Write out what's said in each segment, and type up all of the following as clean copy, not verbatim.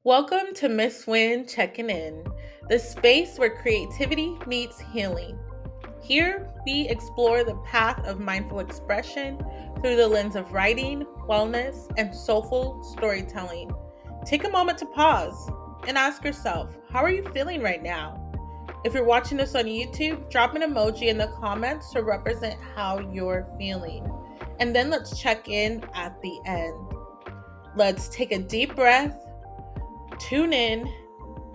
Welcome to Miss Winn Checkin In, the space where creativity meets healing. Here, we explore the path of mindful expression through the lens of writing, wellness, and soulful storytelling. Take a moment to pause and ask yourself, how are you feeling right now? If you're watching this on YouTube, drop an emoji in the comments to represent how you're feeling. And then let's check in at the end. Let's take a deep breath, tune in,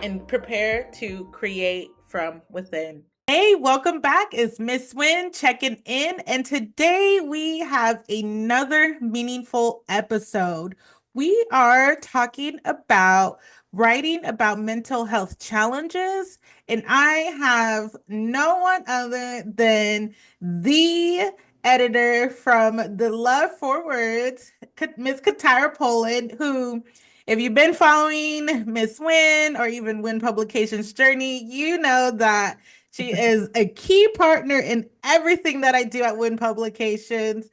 and prepare to create from within. Hey, welcome back. It's Miss Winn checking in, and today we have another meaningful episode. We are talking about writing about mental health challenges, and I have no one other than the editor from the Love for Words, Miss CaTyra Polland, who, if you've been following Miss Winn or even Winn Publications' journey, you know that she is a key partner in everything that I do at Winn Publications.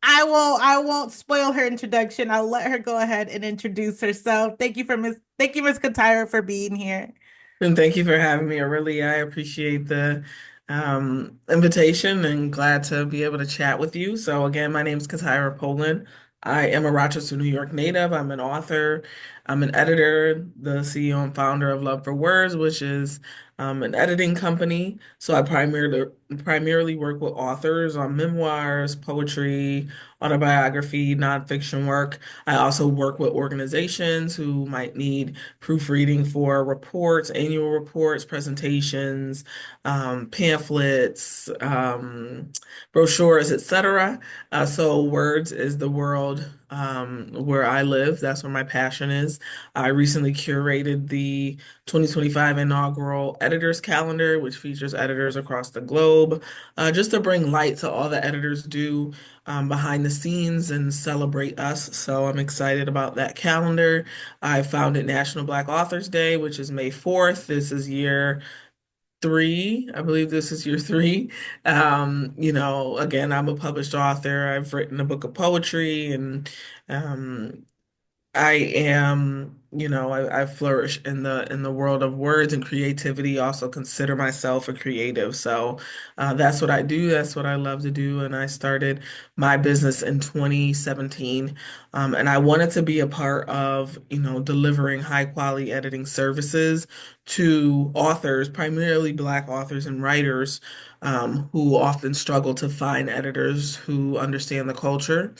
I won't spoil her introduction. I'll let her go ahead and introduce herself. Thank you, Miss CaTyra, for being here. And thank you for having me. I appreciate the invitation and glad to be able to chat with you. So again, my name is CaTyra Polland. I am a Rochester, New York native. I'm an author. I'm an editor, the CEO and founder of Love for Words, which is an editing company. So I primarily work with authors on memoirs, poetry, autobiography, nonfiction work. I also work with organizations who might need proofreading for reports, annual reports, presentations, pamphlets, brochures, etc. So words is the world where I live. That's where my passion is. I recently curated the 2025 inaugural editors calendar, which features editors across the globe, just to bring light to all the editors do behind the scenes and celebrate us. So I'm excited about that calendar. I founded National Black Authors Day, which is May 4th. This is year three. I believe this is year three. Again, I'm a published author. I've written a book of poetry and um, I am, I flourish in the world of words and creativity. Also consider myself a creative. So that's what I do. That's what I love to do. And I started my business in 2017. And I wanted to be a part of, delivering high quality editing services to authors, primarily Black authors and writers, who often struggle to find editors who understand the culture,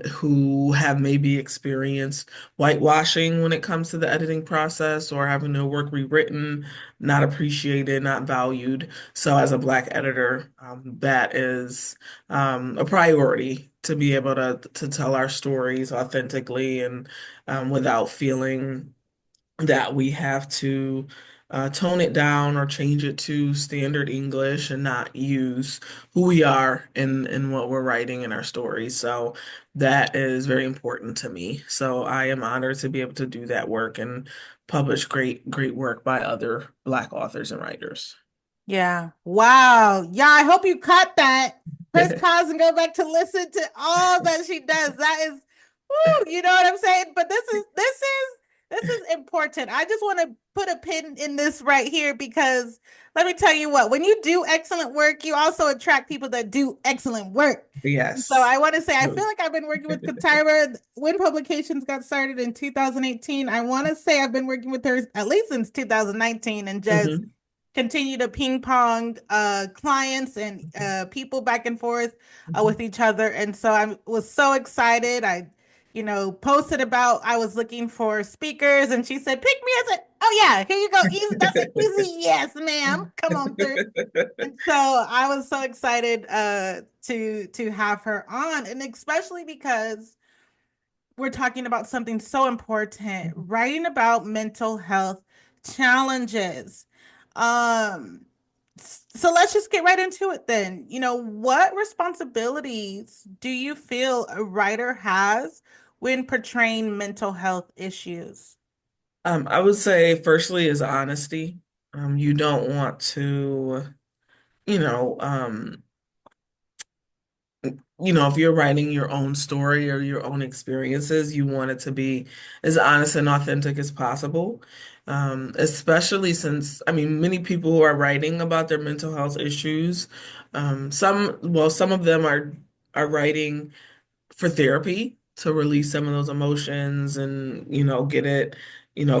who have maybe experienced whitewashing when it comes to the editing process or having their work rewritten, not appreciated, not valued. So, as a Black editor, that is a priority to be able to tell our stories authentically and without feeling that we have to tone it down or change it to standard English and not use who we are in what we're writing in our stories. So that is very important to me. So I am honored to be able to do that work and publish great work by other Black authors and writers. Yeah. Wow. Yeah, I hope you caught that. Press pause and go back to listen to all that she does. That is, woo, you know what I'm saying? But this is important. I just want to put a pin in this right here because let me tell you what, when you do excellent work, you also attract people that do excellent work. So Yes. I want to say, I feel like I've been working with CaTyra when publications got started in 2018. I want to say I've been working with her at least since 2019 and just Mhm. continue to ping pong clients and people back and forth with each other. And so I was so excited. I, posted about I was looking for speakers, and she said, "Pick me." I said, "Oh yeah, here you go. Easy. That's an easy yes, ma'am. Come on through." And so I was so excited to have her on, and especially because we're talking about something so important, writing about mental health challenges. Um, so let's just get right into it then. What responsibilities do you feel a writer has when portraying mental health issues? I would say firstly is honesty. You don't want to, you know, if you're writing your own story or your own experiences, you want it to be as honest and authentic as possible. Especially since, I mean, many people who are writing about their mental health issues, some of them are writing for therapy to release some of those emotions and, get it,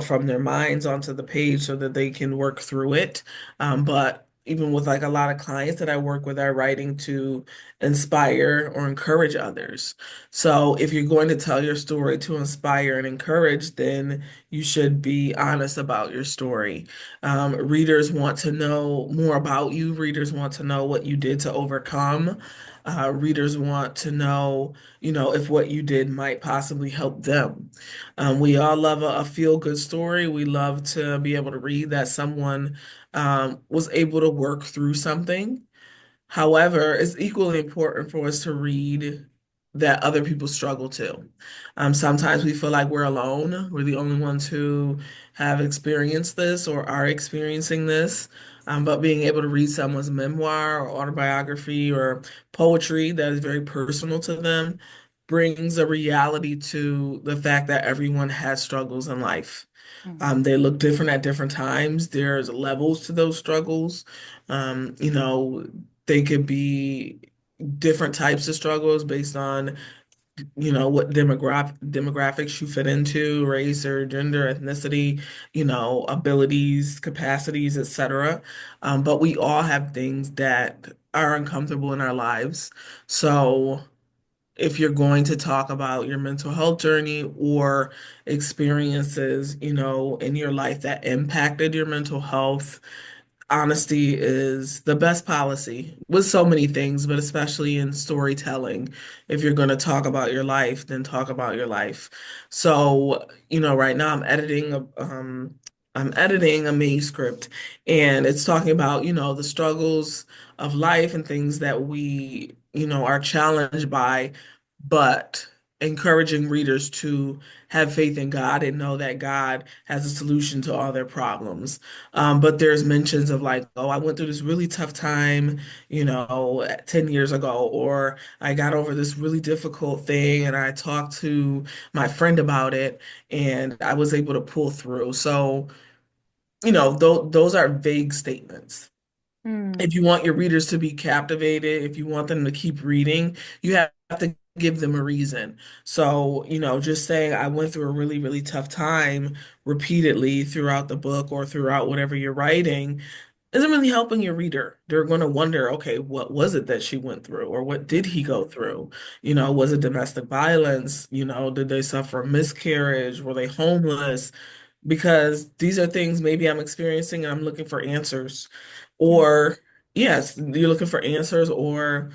from their minds onto the page so that they can work through it. But even with like a lot of clients that I work with are writing to inspire or encourage others. So if you're going to tell your story to inspire and encourage, then you should be honest about your story. Readers want to know more about you. Readers want to know what you did to overcome. Readers want to know, if what you did might possibly help them. We all love a feel-good story. We love to be able to read that someone was able to work through something. However, it's equally important for us to read that other people struggle too. Sometimes we feel like we're alone. We're the only ones who have experienced this or are experiencing this. But being able to read someone's memoir or autobiography or poetry that is very personal to them brings a reality to the fact that everyone has struggles in life. Mhm. They look different at different times. There's levels to those struggles. Um, you know, they could be different types of struggles based on, what demographics you fit into, race or gender, ethnicity, abilities, capacities, etc. But we all have things that are uncomfortable in our lives. So if you're going to talk about your mental health journey or experiences, in your life that impacted your mental health, honesty is the best policy with so many things, but especially in storytelling. If you're going to talk about your life, then talk about your life. So, right now I'm editing a manuscript and it's talking about, the struggles of life and things that we, are challenged by, but encouraging readers to have faith in God and know that God has a solution to all their problems. But there's mentions of like, oh, I went through this really tough time, 10 years ago, or I got over this really difficult thing and I talked to my friend about it and I was able to pull through. So, those are vague statements. If Mm. you want your readers to be captivated, if you want them to keep reading, you have to give them a reason. So, just saying I went through a really, really tough time repeatedly throughout the book or throughout whatever you're writing isn't really helping your reader. They're going to wonder, okay, what was it that she went through or what did he Mhm. go through? Was it domestic violence? Did they suffer a miscarriage? Were they homeless? Because these are things maybe I'm experiencing and I'm looking for answers. Mhm. Or, yes, you're looking for answers, or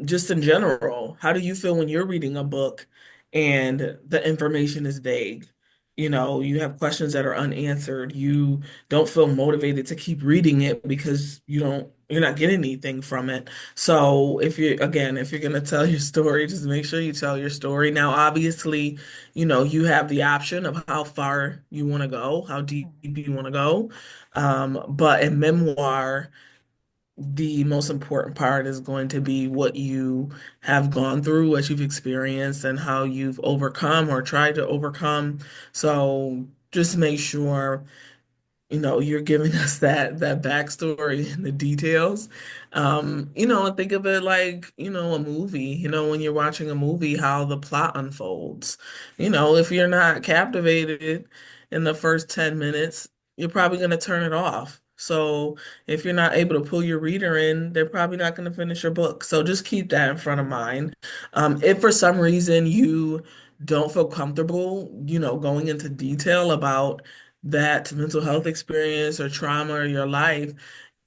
just in general, how do you feel when you're reading a book and the information is vague? You have questions that are unanswered. You don't feel motivated to keep reading it because you're not getting anything from it. So if you're gonna tell your story, just make sure you tell your story. Now, obviously, you have the option of how far you want to go, how deep Mhm. you want to go. But in memoir, the most important part is going to be what you have gone through, what you've experienced, and how you've overcome or tried to overcome. So just make sure you're giving us that backstory and the details. And think of it like, a movie, when you're watching a movie, how the plot unfolds. If you're not captivated in the first 10 minutes, you're probably going to turn it off. So if you're not able to pull your reader in, they're probably not going to finish your book. So just keep that in front of mind. If for some reason you don't feel comfortable, going into detail about that mental health experience or trauma or your life,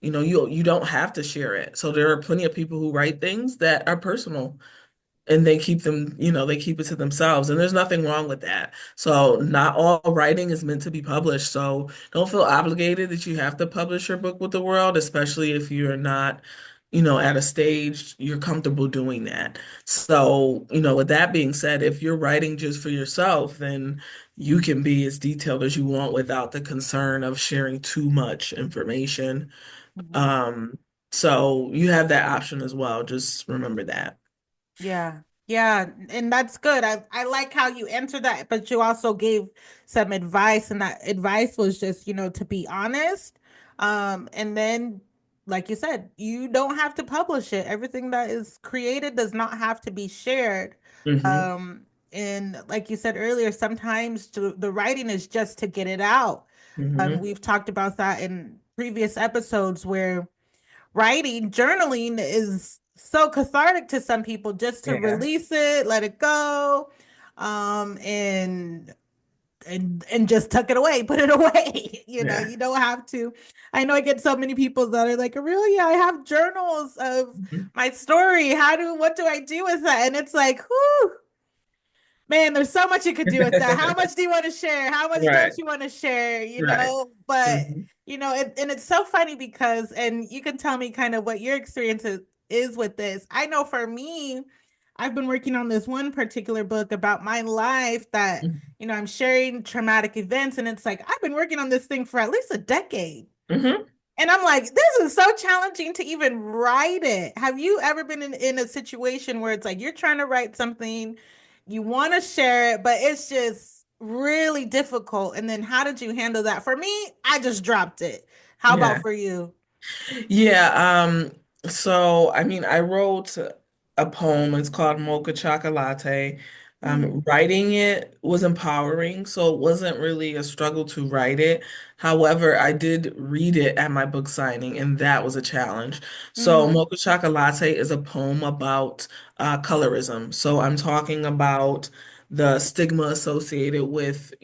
you don't have to share it. So there are plenty of people who write things that are personal and they keep it to themselves. And there's nothing wrong with that. So not all writing is meant to be published. So don't feel obligated that you have to publish your book with the world, especially if you're not, at a stage you're comfortable doing that. So, with that being said, if you're writing just for yourself, then you can be as detailed as you want without the concern of sharing too much information. Mhm. Um, so you have that option as well. Just remember that. Yeah. Yeah, and that's good. I like how you answered that, but you also gave some advice, and that advice was just, to be honest. And then like you said, you don't have to publish it. Everything that is created does not have to be shared. Hmm. And like you said earlier, sometimes the writing is just to get it out. Hmm. We've talked about that in previous episodes where writing, journaling is so cathartic to some people just to Yeah. release it, let it go, and just tuck it away, put it away. Yeah. You don't have to. I know I get so many people that are like, really, I have journals of Mhm. my story. What do I do with that? And it's like, whoo, man, there's so much you could do with that. How much do you want to share? How much don't Right. you want to share? Right. But Hmm. and it's so funny because, and you can tell me kind of what your experience is with this. I know for me, I've been working on this one particular book about my life that, I'm sharing traumatic events, and it's like I've been working on this thing for at least a decade. Hmm. And I'm like, this is so challenging to even write it. Have you ever been in a situation where it's like you're trying to write something, you want to share it, but it's just really difficult? And then how did you handle that? For me, I just dropped it. How about Yeah. for you? Yeah, so I mean I wrote a poem, it's called Mocha Chocolate. Mm, Writing it was empowering, so it wasn't really a struggle to write it. However, I did read it at my book signing, and that was a challenge. So mm, Mocha Chocolate is a poem about colorism. So I'm talking about the stigma associated with,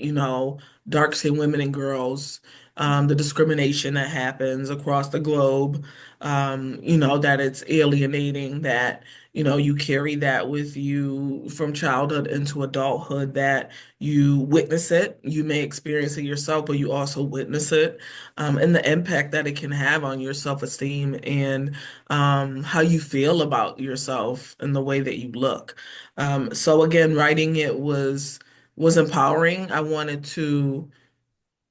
dark-skinned women and girls, the discrimination that happens across the globe, that it's alienating, that, you carry that with you from childhood into adulthood, that you witness it, you may experience it yourself, but you also witness it, and the impact that it can have on your self-esteem and how you feel about yourself and the way that you look. So again, writing it was empowering. I wanted to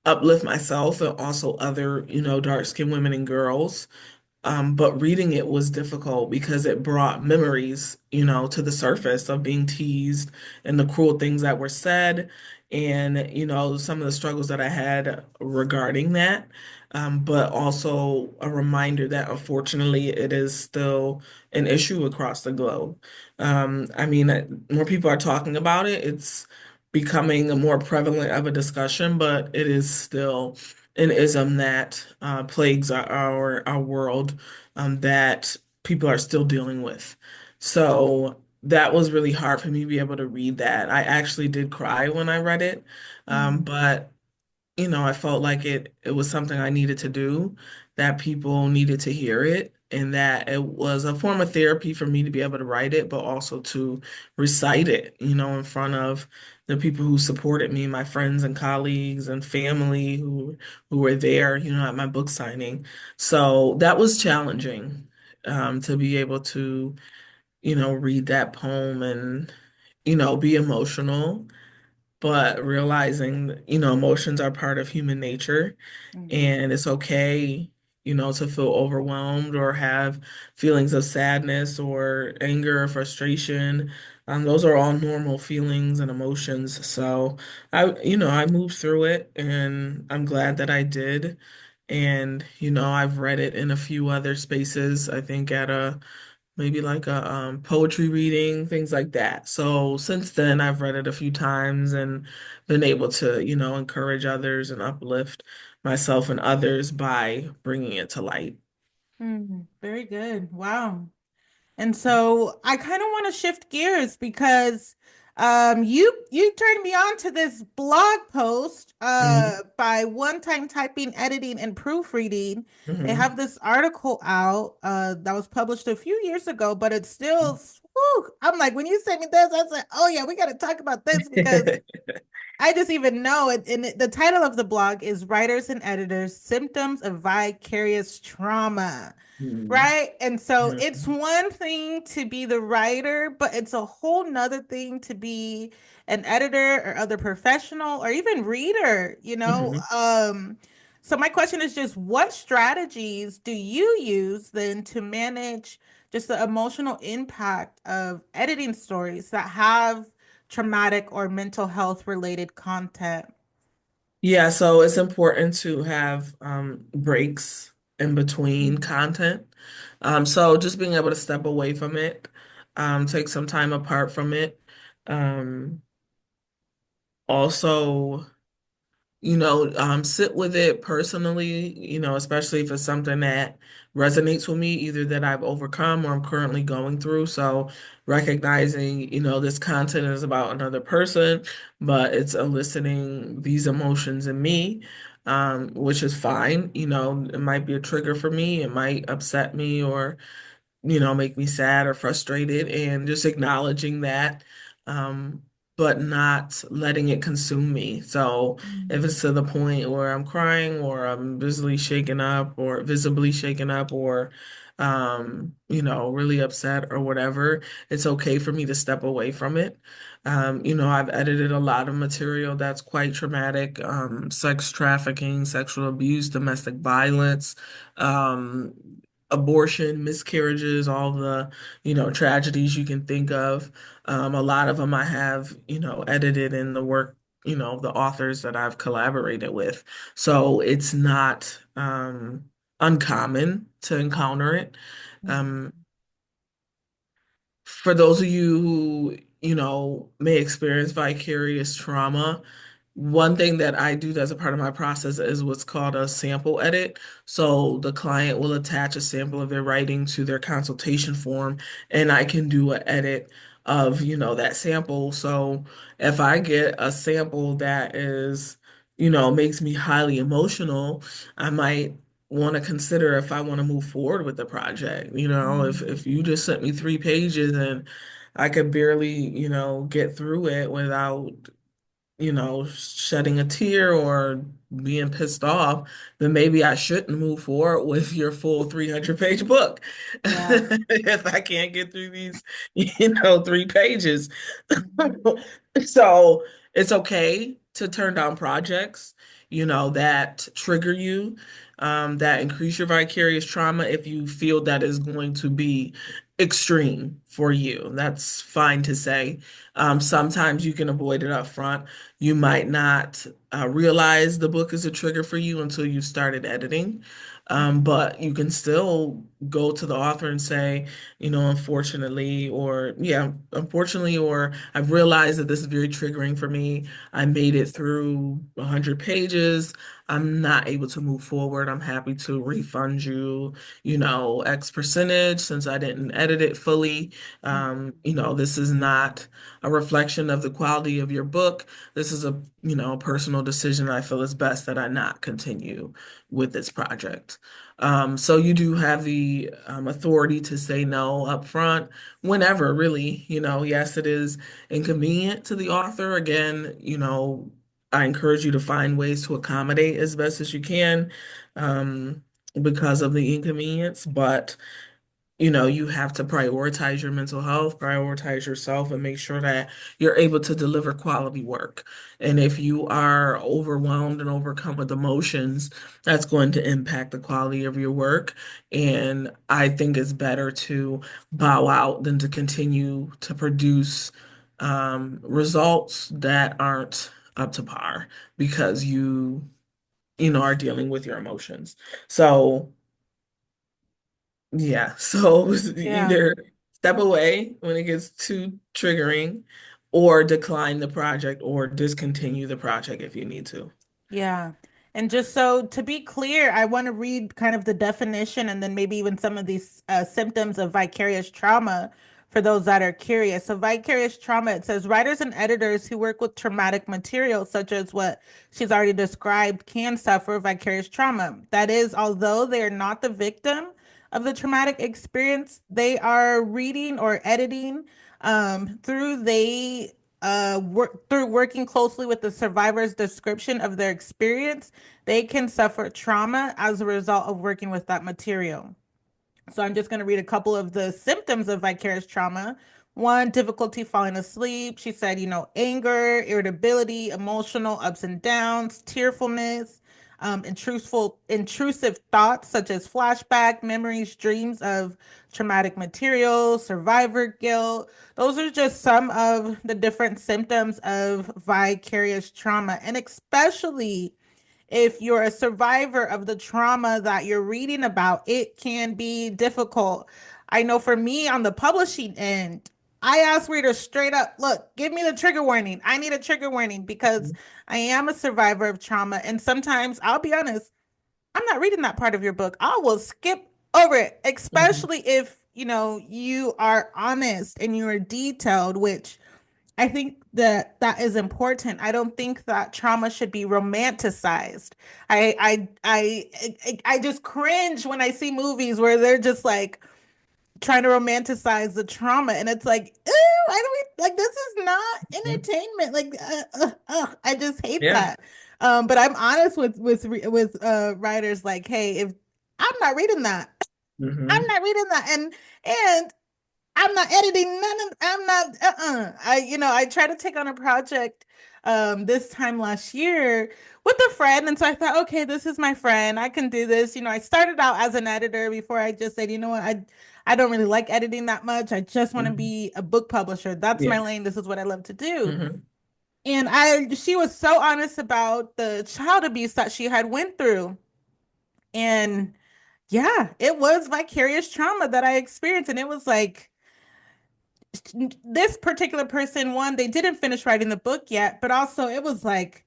uplift myself and also other, dark-skinned women and girls. But reading it was difficult because it brought memories, to the surface of being teased and the cruel things that were said, and, some of the struggles that I had regarding that. But also a reminder that unfortunately it is still an issue across the globe. I mean, more people are talking about it. It's becoming a more prevalent of a discussion, but it is still an ism that plagues our world, that people are still dealing with. So that was really hard for me to be able to read that. I actually did cry when I read it, mm, but I felt like it was something I needed to do, that people needed to hear it, and that it was a form of therapy for me to be able to write it, but also to recite it, in front of the people who supported me, my friends and colleagues and family who were there, at my book signing. So that was challenging, to be able to, read that poem and, be emotional, but realizing that, emotions are part of human nature, mhm, and it's okay, to feel overwhelmed or have feelings of sadness or anger or frustration. Those are all normal feelings and emotions. So I moved through it, and I'm glad that I did. And, I've read it in a few other spaces, I think at a maybe like a poetry reading, things like that. So since then, I've read it a few times and been able to, encourage others and uplift myself and others by bringing it to light. Very good. Wow. And so I kind of want to shift gears because you turned me on to this blog post Hmm. by one time typing, editing, and proofreading. They Hmm. have this article out that was published a few years ago, but it's still whew, I'm like, when you sent me this, I said, oh yeah, we got to talk about this because I just even know it. And the title of the blog is Writers and Editors Symptoms of Vicarious Trauma. Hmm. Right. And so it's Hmm. one thing to be the writer, but it's a whole nother thing to be an editor or other professional or even reader. Hmm. So my question is just what strategies do you use then to manage just the emotional impact of editing stories that have traumatic or mental health related content. Yeah, so it's important to have breaks in between Mhm. content. So just being able to step away from it, take some time apart from it. Um, Also, sit with it personally, especially if it's something that resonates with me, either that I've overcome or I'm currently going through. So recognizing, this content is about another person, but it's eliciting these emotions in me, which is fine. It might be a trigger for me, it might upset me or make me sad or frustrated, and just acknowledging that, um, but not letting it consume me. So if it's to the point where I'm crying or I'm visibly shaken up or, really upset or whatever, it's okay for me to step away from it. I've edited a lot of material that's quite traumatic, sex trafficking, sexual abuse, domestic violence, um, abortion, miscarriages, all the, tragedies you can think of. A lot of them I have, edited in the work, of the authors that I've collaborated with. So it's not uncommon to encounter it. Um, for those of you who, may experience vicarious trauma, one thing that I do as a part of my process is what's called a sample edit. So the client will attach a sample of their writing to their consultation form, and I can do an edit of, that sample. So if I get a sample that is, makes me highly emotional, I might want to consider if I want to move forward with the project. If you just sent me 3 pages and I could barely, get through it without, shedding a tear or being pissed off, then maybe I shouldn't move forward with your full 300-page book. Yeah. If I can't get through these, 3 pages. Mhm. So it's okay to turn down projects, that trigger you, that increase your vicarious trauma if you feel that is going to be extreme for you. That's fine to say. Sometimes you can avoid it up front. You might not realize the book is a trigger for you until you've started editing. But you can still go to the author and say, unfortunately, or I've realized that this is very triggering for me. I made it through 100 pages. I'm not able to move forward. I'm happy to refund you, X percentage since I didn't edit it fully. This is not a reflection of the quality of your book. This is a, personal decision. I feel it's best that I not continue with this project. So you do have the authority to say no up front whenever, really. Yes, it is inconvenient to the author. Again, I encourage you to find ways to accommodate as best as you can, um, because of the inconvenience, but you have to prioritize your mental health, prioritize yourself, and make sure that you're able to deliver quality work. And if you are overwhelmed and overcome with emotions, that's going to impact the quality of your work. And I think it's better to bow out than to continue to produce results that aren't up to par because you are dealing with your emotions. So yeah, so Yeah. either step away when it gets too triggering, or decline the project or discontinue the project if you need to. Yeah. And just so to be clear, I want to read kind of the definition and then maybe even some of these symptoms of vicarious trauma for those that are curious. So, vicarious trauma, it says writers and editors who work with traumatic material, such as what she's already described, can suffer vicarious trauma. That is, although they are not the victim of the traumatic experience, they are reading or editing through they work through working closely with the survivor's description of their experience, they can suffer trauma as a result of working with that material. So I'm just going to read a couple of the symptoms of vicarious trauma. One, difficulty falling asleep. She said, anger, irritability, emotional ups and downs, tearfulness, intrusive thoughts such as flashback memories, dreams of traumatic material, survivor guilt. Those are just some of the different symptoms of vicarious trauma, and especially if you're a survivor of the trauma that you're reading about, it can be difficult. I know for me on the publishing end, I ask readers straight up, look, give me the trigger warning. I need a trigger warning because I am a survivor of trauma. And sometimes I'll be honest, I'm not reading that part of your book. I will skip over it, Mhm. especially if, you are honest and you are detailed, which I think that that is important. I don't think that trauma should be romanticized. I just cringe when I see movies where they're just like trying to romanticize the trauma, and it's like, ew, I don't like this is not Mhm. entertainment. Like, I just hate Yeah. that. But I'm honest with writers like, hey, if I'm not reading that, I'm Hmm. not reading that, and I'm not editing none of I'm not I tried to take on a project this time last year with a friend, and so I thought, okay, this is my friend. I can do this. I started out as an editor before I just said, I don't really like editing that much. I just want to Hmm. be a book publisher. That's Yeah. my lane. This is what I love to do. Hmm. And I she was so honest about the child abuse that she had went through. And yeah, it was vicarious trauma that I experienced, and it was like this particular person, one, they didn't finish writing the book yet, but also it was like,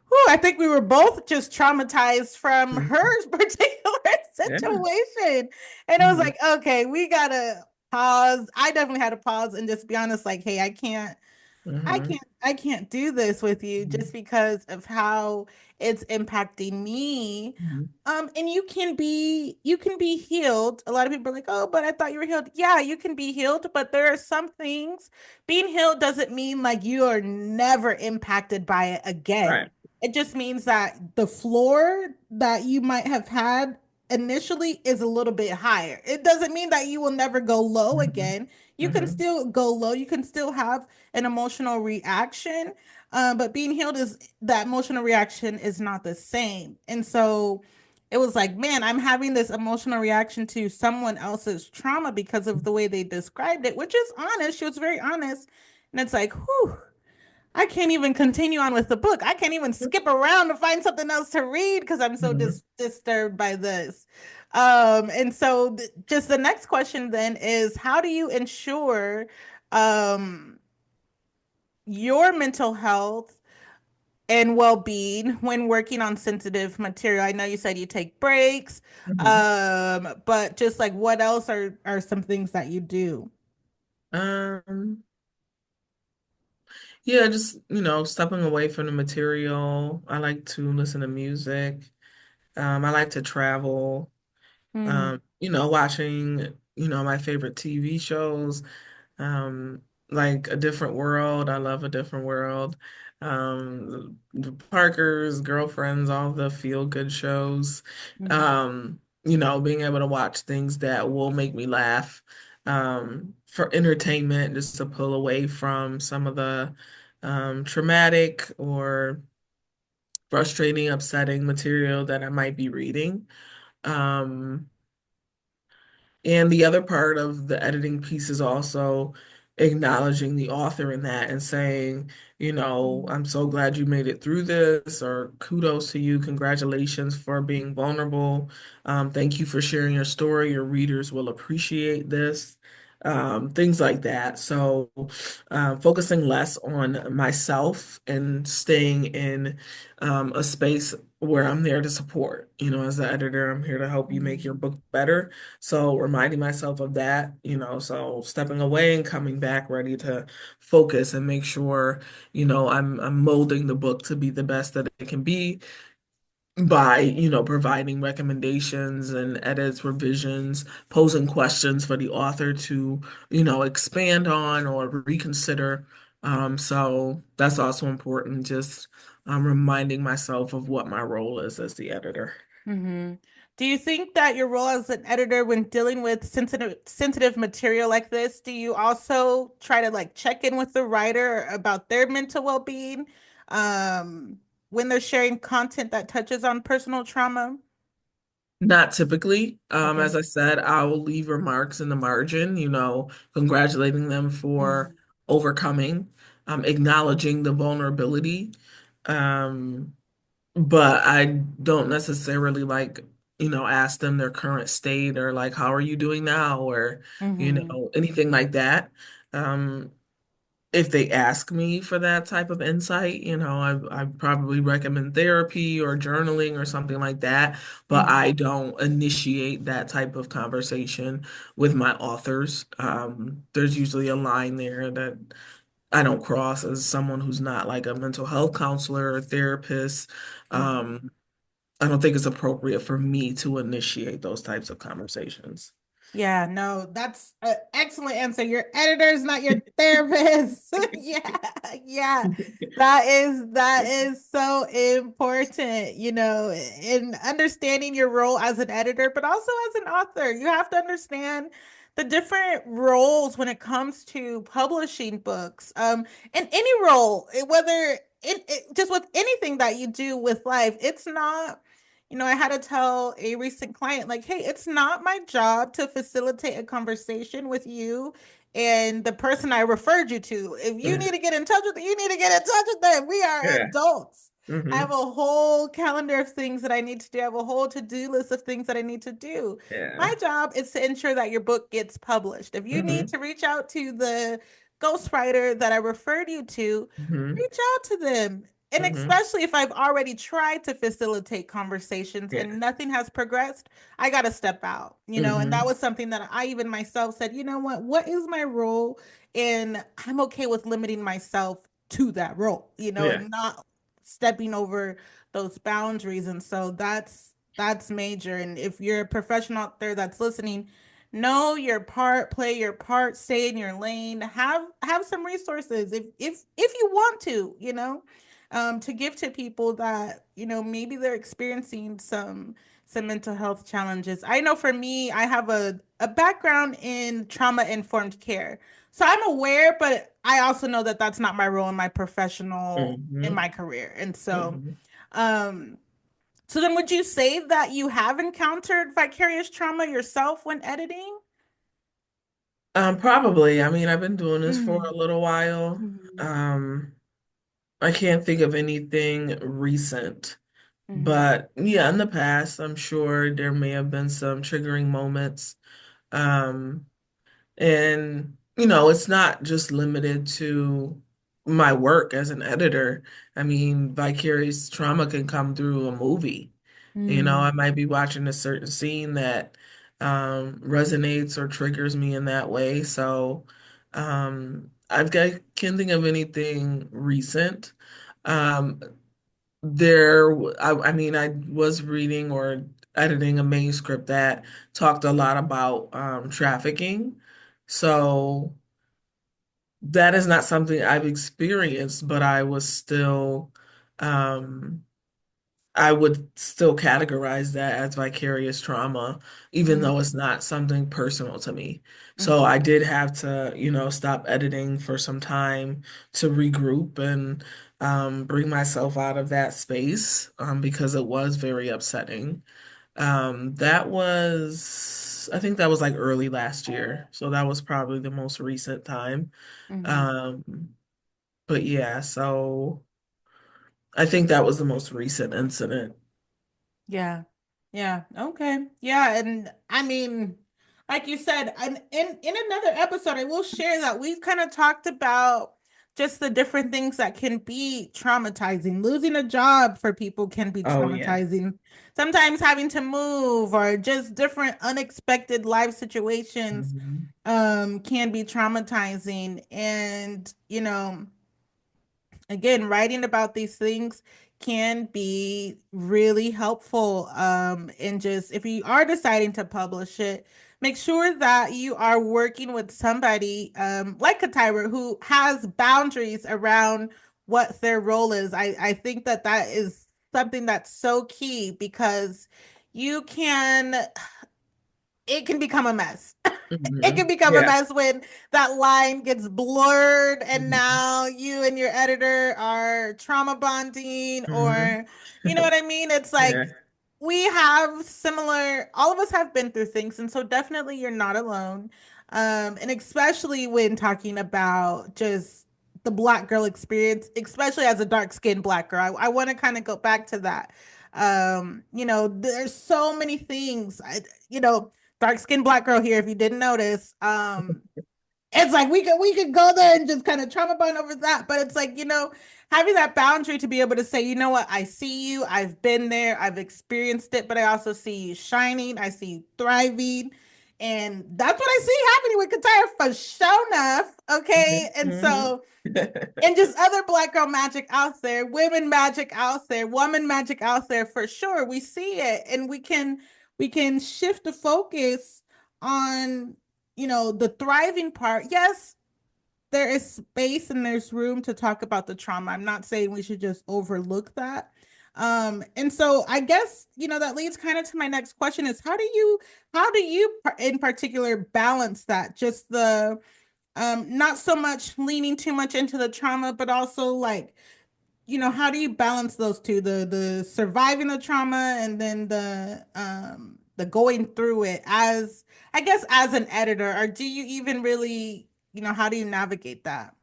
whew, I think we were both just traumatized from Hmm. her particular Yeah. situation. And it was Hmm. like, okay, we gotta pause. I definitely had to pause and just be honest, like, hey, Hmm. I can't do this with you just Hmm. because of how it's impacting me. Hmm. And you can be healed. A lot of people are like, "Oh, but I thought you were healed." Yeah, you can be healed, but there are some things. Being healed doesn't mean like you are never impacted by it again. Right. It just means that the floor that you might have had initially is a little bit higher. It doesn't mean that you will never go low Hmm. again. You can Hmm. still go low. You can still have an emotional reaction. But being healed is that emotional reaction is not the same. And so it was like, man, I'm having this emotional reaction to someone else's trauma because of the way they described it, which is honest. She was very honest. And it's like, whew, I can't even continue on with the book. I can't even skip around to find something else to read because I'm so Hmm. disturbed by this. And so just the next question then is how do you ensure um your mental health and well-being when working on sensitive material? I know you said you take breaks, Hmm. but just like what else are some things that you do? Um, yeah, just, stepping away from the material. I like to listen to music. I like to travel. Hmm. Watching, my favorite TV shows. um like A Different World. I love A Different World. The Parkers, Girlfriends, all the feel good shows. Hmm. Being able to watch things that will make me laugh, for entertainment, just to pull away from some of the traumatic or frustrating, upsetting material that I might be reading. Um, and the other part of the editing piece is also acknowledging the author in that and saying, I'm so glad you made it through this, or kudos to you, congratulations for being vulnerable. Thank you for sharing your story. Your readers will appreciate this. Things like that. So, focusing less on myself and staying in a space where I'm there to support. As the editor, I'm here to help you make your Hmm. book better. So reminding myself of that, so stepping away and coming back ready to focus and make sure, I'm molding the book to be the best that it can be by, providing recommendations and edits, revisions, posing questions for the author to, expand on or reconsider. So that's also important, just reminding myself of what my role is as the editor. Hmm. Do you think that your role as an editor when dealing with sensitive material like this, do you also try to like check in with the writer about their mental well-being? Um, when they're sharing content that touches on personal trauma? Not typically. Okay. As I said, I will leave remarks in the margin, congratulating them for Mhm. overcoming, acknowledging the vulnerability. Um, but I don't necessarily ask them their current state or like, how are you doing now? Or, Mhm. anything like that. Um, if they ask me for that type of insight, I probably recommend therapy or journaling or something like that. But Mhm. I don't initiate that type of conversation with my authors. There's usually a line there that I don't cross as someone who's not like a mental health counselor or therapist. Mhm. Um, I don't think it's appropriate for me to initiate those types of conversations. Yeah, no, that's an excellent answer. Your editor is not your therapist. Yeah, yeah. That is so important, in understanding your role as an editor, but also as an author. You have to understand the different roles when it comes to publishing books. In any role, whether just with anything that you do with life, it's not I had to tell a recent client, like, hey, it's not my job to facilitate a conversation with you and the person I referred you to. If you need to get in touch with them, you need to get in touch with them. We are Yeah. adults. I have Hmm. a whole calendar of things that I need to do. I have a whole to-do list of things that I need to do. My Yeah. job is to ensure that your book gets published. If you need Hmm. to reach out to the ghostwriter that I referred you to, Hmm. reach out to them. And Hmm. especially if I've already tried to facilitate conversations Yeah. and nothing has progressed, I got to step out, and that Hmm. was something that I even myself said, you know what is my role? And I'm okay with limiting myself to that role, Yeah. and not stepping over those boundaries. And so that's major. And if you're a professional out there that's listening, know your part, play your part, stay in your lane, have some resources if you want to give to people that maybe they're experiencing some mental health challenges. I know for me, I have a background in trauma informed care, so I'm aware, but I also know that that's not my role in Hmm. my career. And so Hmm. um so then would you say that you have encountered vicarious trauma yourself when editing? Probably. I mean, I've been doing this for a Mm, little while. mhm, Um, I can't think of anything recent, mhm, but yeah, in the past, I'm sure there may have been some triggering moments. Um, And, it's not just limited to my work as an editor. I mean, vicarious trauma can come through a movie. I mm, might be watching a certain scene that resonates or triggers me in that way. So can't think of anything recent. Um, I mean, I was reading or editing a manuscript that talked a lot about trafficking. So that is not something I've experienced, but um, I would still categorize that as vicarious trauma, even though mm, it's not something personal to me. So mhm, I did have to, stop editing for some time to regroup and bring myself out of that space because it was very upsetting. I think that was like early last year. So that was probably the most recent time. mhm. Um, but yeah, so I think that was the most recent incident. Yeah. Yeah. Okay. Yeah. And I mean, like you said, and in another episode, I will share that we've kind of talked about just the different things that can be traumatizing. Losing a job for people can be Oh yeah. traumatizing. Sometimes having to move or just different unexpected life situations Mhm. can be traumatizing. And, again, writing about these things can be really helpful. And just if you are deciding to publish it, make sure that you are working with somebody like CaTyra who has boundaries around what their role is. I think that that is something that's so key because you can it can become a mess. It can Hmm. become a Yeah. mess when that line gets blurred and Hmm. now you and your editor are trauma bonding, Hmm. or you know what I mean? It's Yeah. like we have similar, all of us have been through things, and so definitely you're not alone. And especially when talking about just the black girl experience, especially as a dark-skinned black girl. I want to kind of go back to that. There's so many things. Dark skinned black girl here, if you didn't notice. It's like we could go there and just kind of trauma bond over that, but it's like, having that boundary to be able to say, you know what, I see you, I've been there, I've experienced it, but I also see you shining, I see you thriving. And that's what I see happening with CaTyra for sure enough. Okay. And Hmm. so, and just other black girl magic out there, women magic out there, woman magic out there for sure. We see it, and we can shift the focus on the thriving part. Yes, there is space and there's room to talk about the trauma. I'm not saying we should just overlook that. And so I guess that leads kind of to my next question: is how do you in particular balance that, just the not so much leaning too much into the trauma, but also like, how do you balance those two, the surviving the trauma and then the going through it, as I guess as an editor, or do you even really, how do you navigate that?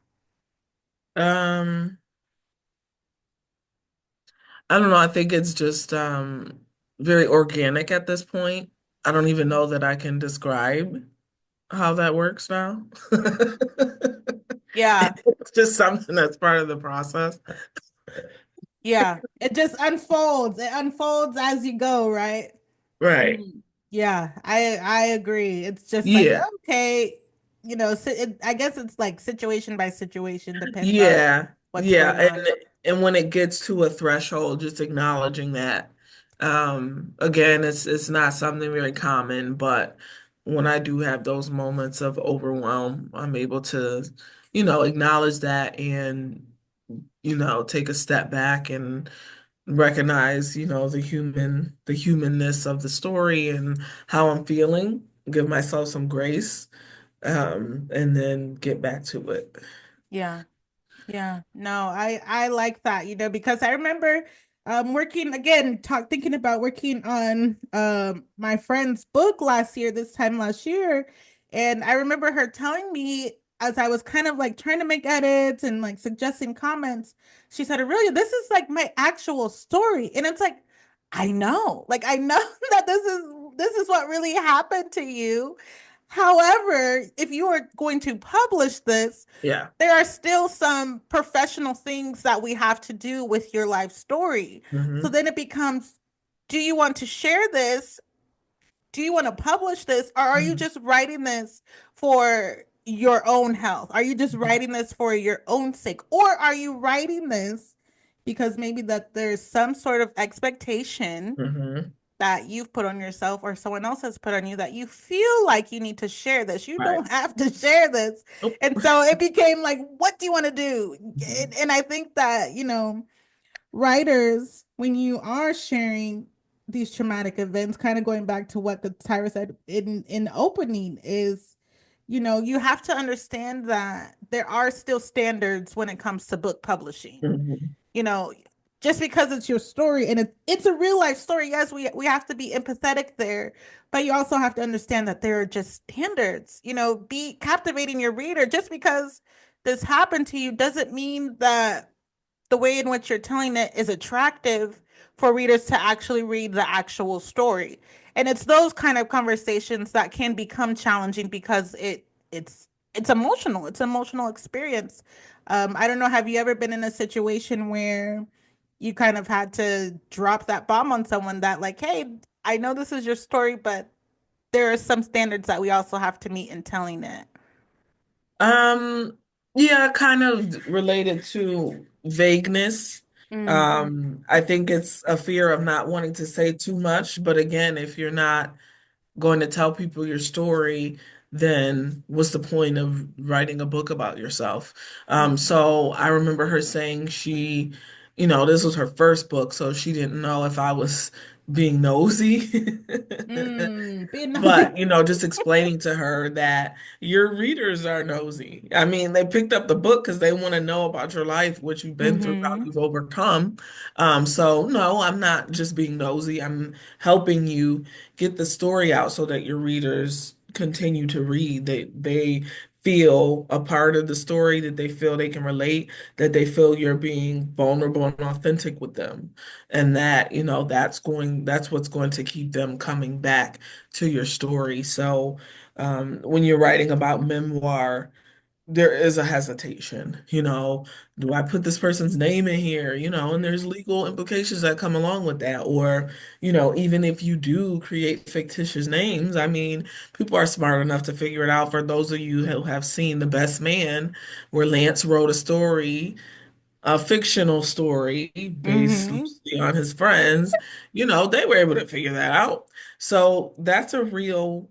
Um, I don't know. I think it's just very organic at this point. I don't even know that I can describe how that works now. Yeah, It's just something that's part of the process. yeah, it just unfolds as you go, right? Right. Mhm. Yeah, I agree. It's just like, Yeah. okay, I guess it's like situation by situation, depends on Yeah. what's Yeah. going on. And when it gets to a threshold, just acknowledging that. Again, it's not something very common, but when I do have those moments of overwhelm, I'm able to, acknowledge that and, take a step back and recognize, the humanness of the story and how I'm feeling, give myself some grace, and then get back to it. Yeah. Yeah, no, I like that, because I remember working again, thinking about working on my friend's book last year, this time last year, and I remember her telling me, as I was kind of like trying to make edits and like suggesting comments, she said, "Aurelia, this is like my actual story." And it's like, I know. Like I know that this is what really happened to you. However, if you are going to publish this, Yeah. there are still some professional things that we have to do with your life story. So Hmm. then it becomes, do you want to share this? Do you want to publish this? Or are you Hmm. just writing this for your own health? Are you just writing this for your own sake? Or are you writing this because maybe that there's some sort of expectation Hmm. that you've put on yourself or someone else has put on you, that you feel like you need to share this? You Right. don't have to share this. Oh. And so it became like, what do you want to do? Mhm. And I think that, writers, when you are sharing these traumatic events, kind of going back to what the Tyra said in opening, is, you have to understand that there are still standards when it comes to book publishing. Mhm. you know just because it's your story and it's a real life story, yes, we have to be empathetic there, but you also have to understand that there are just standards. Be captivating your reader. Just because this happened to you doesn't mean that the way in which you're telling it is attractive for readers to actually read the actual story. And it's those kind of conversations that can become challenging because it's emotional. It's an emotional experience. I don't know. Have you ever been in a situation where you kind of had to drop that bomb on someone, that like, hey, I know this is your story, but there are some standards that we also have to meet in telling it. Um, yeah, kind of related to vagueness. Mm, I think it's a fear of not wanting to say too much, but again, if you're not going to tell people your story, then what's the point of writing a book about yourself? mm, So I remember her saying she this was her first book, so she didn't know if I was being nosy. Being But, nosy. just explaining to her that your readers are nosy. I mean, they picked up the book because they want to know about your life, what you've been through, how Mm-hmm. you've overcome. So no, I'm not just being nosy. I'm helping you get the story out so that your readers continue to read. They feel a part of the story, that they feel they can relate, that they feel you're being vulnerable and authentic with them. And that, that's what's going to keep them coming back to your story. So when you're writing about memoir, there is a hesitation, do I put this person's name in here? And there's legal implications that come along with that. Or, even if you do create fictitious names, I mean, people are smart enough to figure it out. For those of you who have seen The Best Man, where Lance wrote a fictional story based Mm-hmm. loosely on his friends, they were able to figure that out. So that's a real,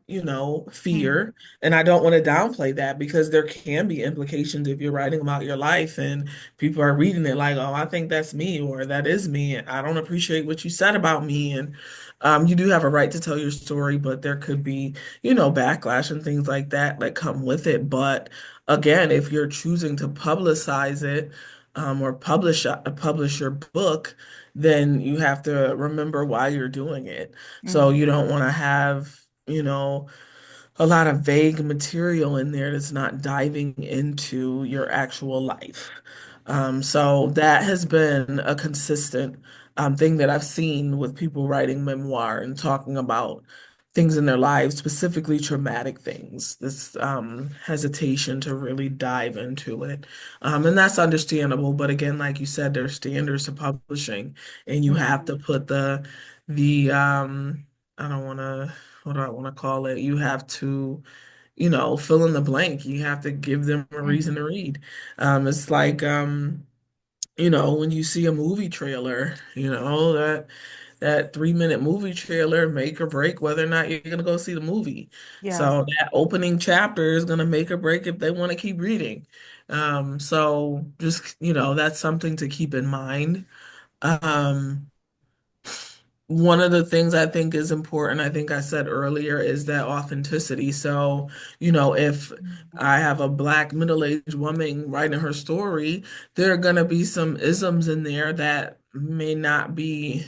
fear. And I don't want to downplay that, because there can be implications if you're writing about your life and people are reading it like, oh, I think that's me, or that is me. I don't appreciate what you said about me. And you do have a right to tell your story, but there could be, backlash and things like that that come with it. But again, if you're choosing to publicize it, or publish your book, then you have to remember why you're doing it. So you Mm-hmm. don't want to have, a lot of vague material in there that's not diving into your actual life. So that has been a consistent thing that I've seen with people writing memoir and talking about things in their lives, specifically traumatic things, this hesitation to really dive into it. And that's understandable. But again, like you said, there's standards to publishing, and you have Mm-hmm. to put the I don't want to, what do I want to call it? You have to, fill in the blank. You have to give them a reason Mm-hmm. to read. It's like, when you see a movie trailer, that 3-minute movie trailer make or break whether or not you're gonna go see the movie. Yeah. So that opening chapter is gonna make or break if they want to keep reading. So just, that's something to keep in mind. Um, One of the things I think is important, I think I said earlier, is that authenticity. So, if I have a Black middle-aged woman writing her story, there are going to be some isms in there that may not be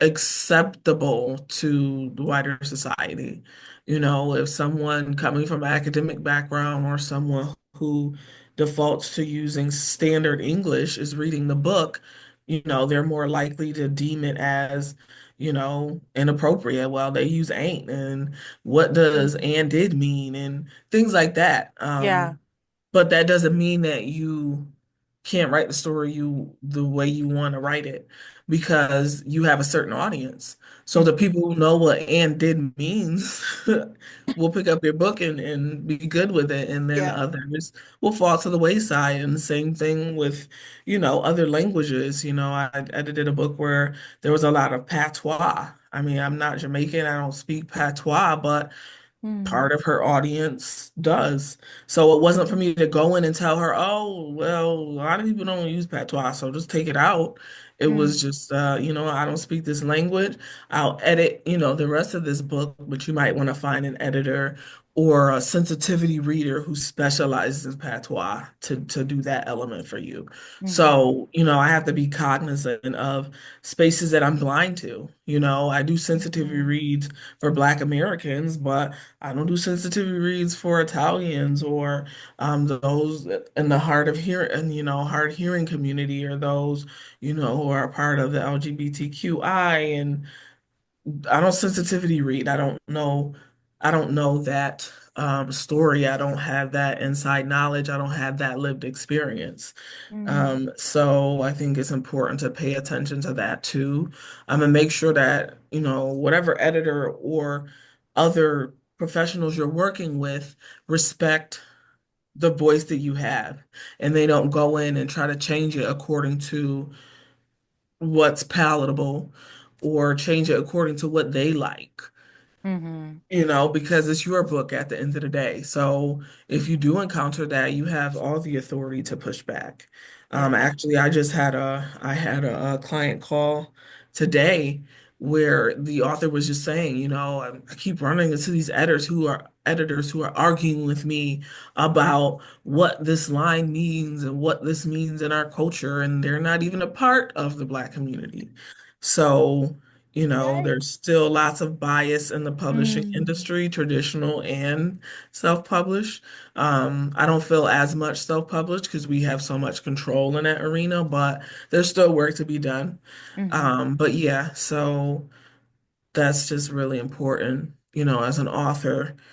acceptable to the wider society. If someone coming from an academic background, or someone who defaults to using standard English is reading the book, they're more likely to deem it as, inappropriate. Well, they use ain't, and what does Mm-hmm. and did mean, and things like that. Yeah. But that doesn't mean that you can't write the story the way you want to write it, because you have a certain audience. So the Mm-hmm. people who know what and did means will pick up your book and be good with it, and then Yeah. others will fall to the wayside. And the same thing with, other languages. I did a book where there was a lot of patois. I mean, I'm not Jamaican, I don't speak patois, but Mm-hmm. part of her audience does. So it wasn't for me to go in and tell her, oh, well, a lot of people don't use patois, so just take it out. It was just, I don't speak this language. I'll edit, the rest of this book, but you might want to find an editor or a sensitivity reader who specializes in patois to do that element for you. Mm-hmm. So, I have to be cognizant of spaces that I'm blind to. I do sensitivity Mm-hmm. reads for Black Americans, but I don't do sensitivity reads for Italians, or those in the hard of hearing and hard hearing community, or those who are part of the LGBTQI. And I don't sensitivity read. I don't know that story. I don't have that inside knowledge. I don't have that lived experience. Mm-hmm. So I think it's important to pay attention to that too. And make sure that, whatever editor or other professionals you're working with respect the voice that you have, and they don't go in and try to change it according to what's palatable, or change it according to what they like. Mm-hmm. Because it's your book at the end of the day. So if you do encounter that, you have all the authority to push back. Yeah. Actually, I had a client call today where the author was just saying, I keep running into these editors who are arguing with me about what this line means and what this means in our culture, and they're not even a part of the Black community. So, Right. there's still lots of bias in the publishing Mm. industry, traditional and self-published. I don't feel as much self-published because we have so much control in that arena, but there's still work to be done. Mm-hmm. But yeah, so that's just really important, as an author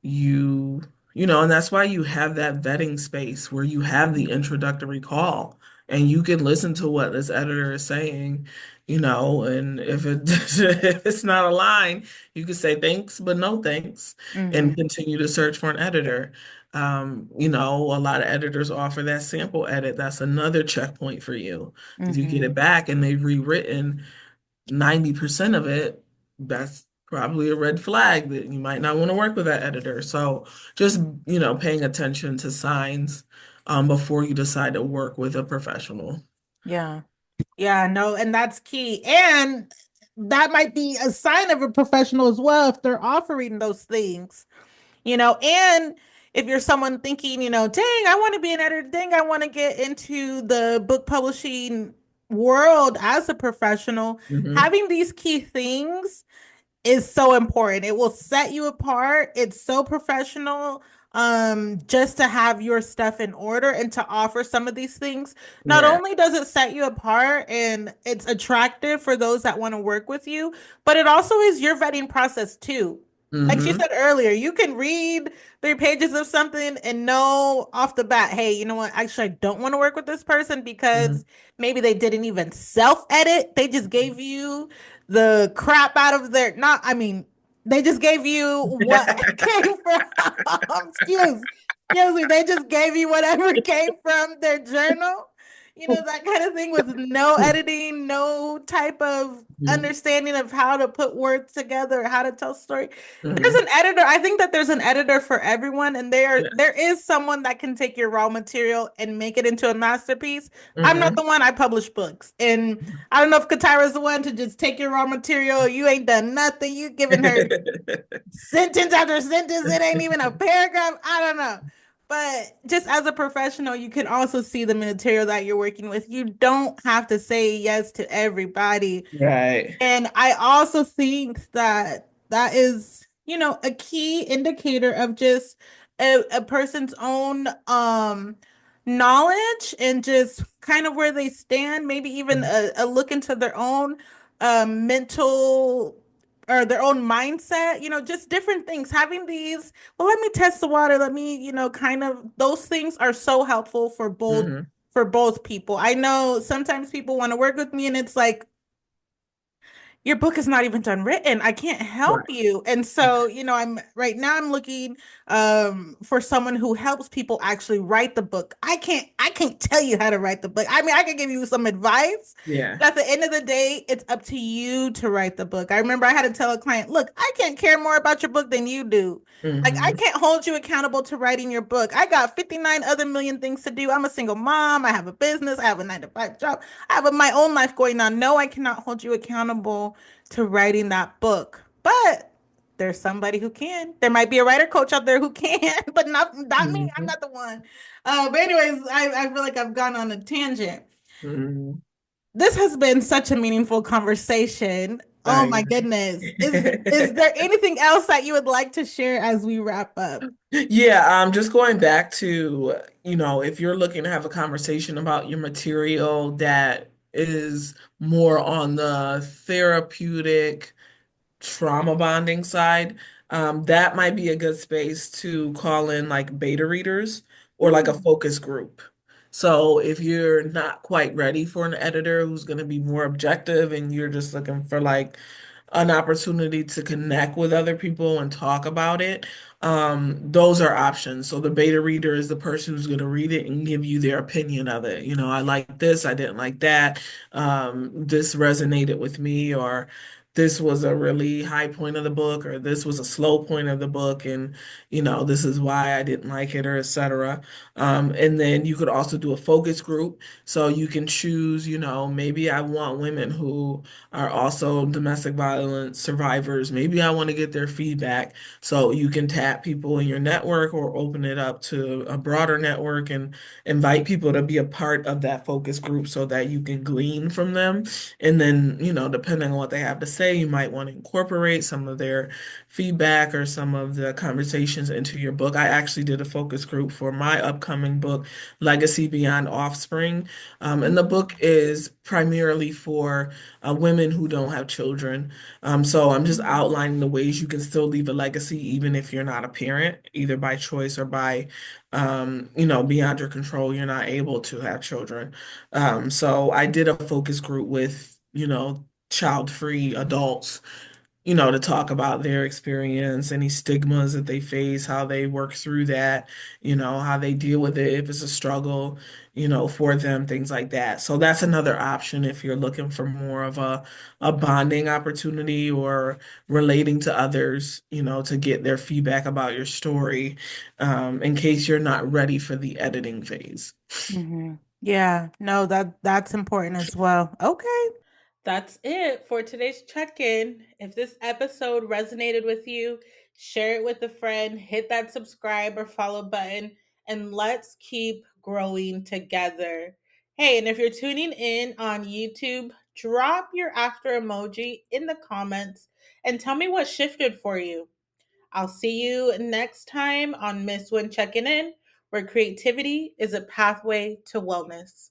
you and that's why you have that vetting space where you have the introductory call and you can listen to what this editor is saying, and if it if it's not a line, you can say thanks but no thanks Mm-hmm. and continue to search for an editor. A lot of editors offer that sample edit. That's another checkpoint for you because you get Mm-hmm. it back and they've rewritten 90% of it. That's probably a red flag that you might not want to work with that editor. So just, paying attention to signs before you decide to work with a professional. Yeah. Yeah, no, and that's key. And that might be a sign of a professional as well if they're offering those things, and if you're someone thinking, dang, I want to be an editor, dang, I want to get into the book publishing world as a professional, Hmm. having these key things is so important. It will set you apart. It's so professional. Just to have your stuff in order and to offer some of these things. Not Yeah. only does it set you apart and it's attractive for those that want to work with you, but it also is your vetting process too. Like she Hmm. said earlier, you can read 3 pages of something and know off the bat, hey, you know what? Actually, I don't want to work with this person because Hmm. maybe they didn't even self edit. They just gave you the crap out of their not I mean they just gave you what came from excuse me, they just gave you whatever came from their journal, that kind of thing, with no editing, no type of understanding of how to put words together, how to tell story. There's Hmm. an editor. I think that there's an editor for everyone, and Yeah. there is someone that can take your raw material and make it into a masterpiece. I'm not Hmm. the one. I publish books, and I don't know if CaTyra's the one to just take your raw material. You ain't done nothing. You giving her sentence after sentence. It ain't even a paragraph. I don't know. But just as a professional, you can also see the material that you're working with. You don't have to say yes to everybody. Right. And I also think that that is, a key indicator of just a person's own knowledge and just kind of where they stand, maybe even a look into their own mental or their own mindset, just different things. Having these, well, let me test the water, let me, kind of those things are so helpful Hmm. for both people. I know sometimes people want to work with me and it's like your book is not even done written. I can't help Right. you. And so, I'm right now I'm looking for someone who helps people actually write the book. I can't tell you how to write the book. I mean, I can give you some advice, Yeah. but at the end of the day, it's up to you to write the book. I remember I had to tell a client, "Look, I can't care more about your book than you do. Like I Hmm. can't hold you accountable to writing your book. I got 59 other million things to do. I'm a single mom. I have a business. I have a 9 to 5 job. I have my own life going on. No, I cannot hold you accountable to writing that book. But there's somebody who can. There might be a writer coach out there who can, but not me. I'm Hmm. not the one. But anyways, I feel like I've gone on a tangent. Hmm. This has been such a meaningful conversation. Oh I my goodness. Is there anything else that you would like to share as we wrap up? Yeah, just going back to, if you're looking to have a conversation about your material that is more on the therapeutic trauma bonding side, that might be a good space to call in like beta readers or like a Mm, focus group. So if you're not quite ready for an editor who's going to be more objective and you're just looking for like an opportunity to connect with other people and talk about it, those are options. So the beta reader is the person who's going to read it and give you their opinion of it. I like this, I didn't like that. This resonated with me, or this was a really high point of the book, or this was a slow point of the book, and this is why I didn't like it, or etc. And then you could also do a focus group. So you can choose, maybe I want women who are also domestic violence survivors. Maybe I want to get their feedback. So you can tap people in your network or open it up to a broader network and invite people to be a part of that focus group so that you can glean from them. And then, depending on what they have to say, you might want to incorporate some of their feedback or some of the conversations into your book. I actually did a focus group for my upcoming book, Legacy Beyond Offspring. And the book is primarily for women who don't have children. So I'm just outlining the ways you can still leave a legacy even if you're not a parent, either by choice or by, beyond your control, you're not able to have children. So I did a focus group with, child-free adults, to talk about their experience, any stigmas that they face, how they work through that, how they deal with it, if it's a struggle, for them, things like that. So that's another option if you're looking for more of a bonding opportunity or relating to others, to get their feedback about your story, in case you're not ready for the editing phase. Mm-hmm. Yeah, no, that's important as well. Okay. That's it for today's check in. If this episode resonated with you, share it with a friend, hit that subscribe or follow button, and let's keep growing together. Hey, and if you're tuning in on YouTube, drop your after emoji in the comments and tell me what shifted for you. I'll see you next time on Miss Winn Checkin In, where creativity is a pathway to wellness.